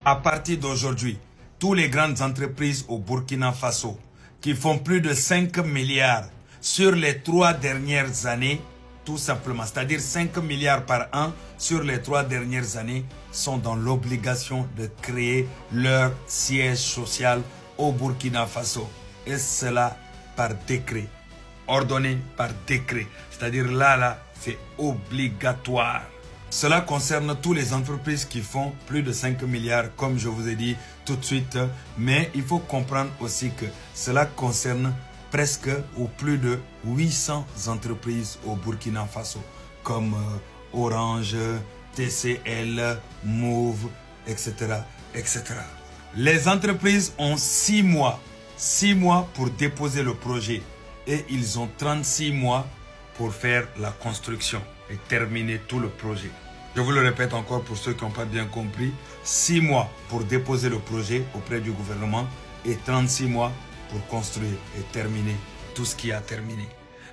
À partir d'aujourd'hui, toutes les grandes entreprises au Burkina Faso qui font plus de 5 milliards sur les 3 dernières années, tout simplement, c'est-à-dire 5 milliards par an sur les 3 dernières années, sont dans l'obligation de créer leur siège social au Burkina Faso. Et cela par décret, ordonné par décret. C'est-à-dire là, c'est obligatoire. Cela concerne toutes les entreprises qui font plus de 5 milliards, comme je vous ai dit tout de suite. Mais il faut comprendre aussi que cela concerne presque ou plus de 800 entreprises au Burkina Faso, comme Orange, TCL, Move, etc., etc. Les entreprises ont 6 mois pour déposer le projet et ils ont 36 mois pour faire la construction et terminer tout le projet. Je vous le répète encore pour ceux qui n'ont pas bien compris, 6 mois pour déposer le projet auprès du gouvernement et 36 mois pour construire et terminer tout ce qui a terminé.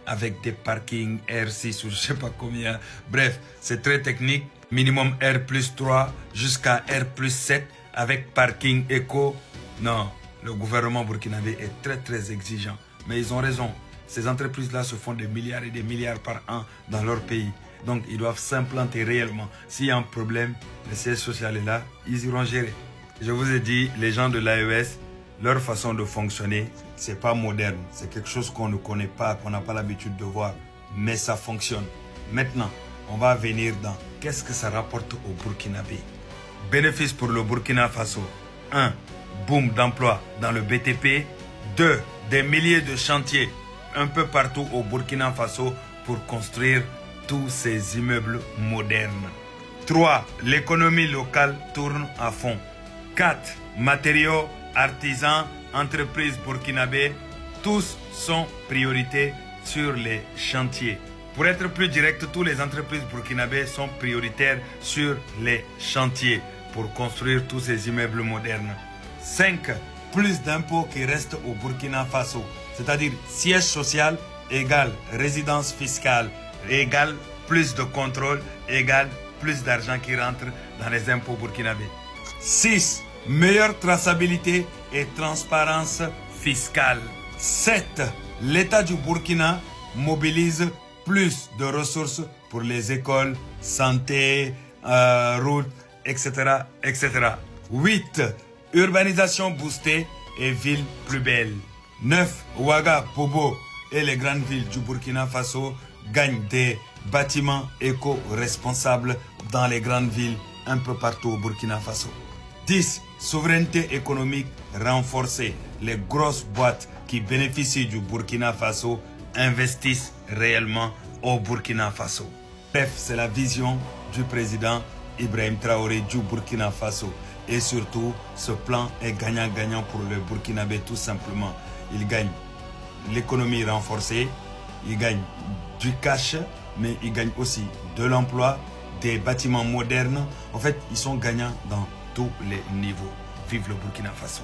Avec des parkings R6 ou je ne sais pas combien. Bref, c'est très technique. Minimum R+3 jusqu'à R+7 avec parking éco. Non, le gouvernement burkinabé est très exigeant. Mais ils ont raison. Ces entreprises-là se font des milliards et des milliards par an dans leur pays. Donc, ils doivent s'implanter réellement. S'il y a un problème, le siège social est là, ils iront gérer. Je vous ai dit, les gens de l'AES, leur façon de fonctionner, c'est pas moderne. C'est quelque chose qu'on ne connaît pas, qu'on n'a pas l'habitude de voir. Mais ça fonctionne. Maintenant, on va venir dans qu'est-ce que ça rapporte au Burkinabé. Bénéfice pour le Burkina Faso. 1. Boom d'emploi dans le BTP. 2. Des milliers de chantiers un peu partout au Burkina Faso pour construire tous ces immeubles modernes. 3. L'économie locale tourne à fond. 4. Matériaux, artisans, entreprises burkinabés, tous sont priorité sur les chantiers. Pour être plus direct, toutes les entreprises burkinabées sont prioritaires sur les chantiers pour construire tous ces immeubles modernes. 5. Plus d'impôts qui restent au Burkina Faso. C'est-à-dire siège social égale résidence fiscale égale plus de contrôle égale plus d'argent qui rentre dans les impôts burkinabés. 6. Meilleure traçabilité et transparence fiscale. 7. L'État du Burkina mobilise plus de ressources pour les écoles, santé, routes, etc., etc. 8. Urbanisation boostée et villes plus belles. 9. Ouaga, Bobo et les grandes villes du Burkina Faso gagnent des bâtiments éco-responsables dans les grandes villes un peu partout au Burkina Faso. 10. Souveraineté économique renforcée. Les grosses boîtes qui bénéficient du Burkina Faso investissent réellement au Burkina Faso. Bref, c'est la vision du président Ibrahim Traoré du Burkina Faso. Et surtout, ce plan est gagnant-gagnant pour le Burkinabé tout simplement. Il gagne l'économie renforcée, il gagne du cash, mais il gagne aussi de l'emploi, des bâtiments modernes. En fait, ils sont gagnants dans tous les niveaux. Vive le Burkina Faso.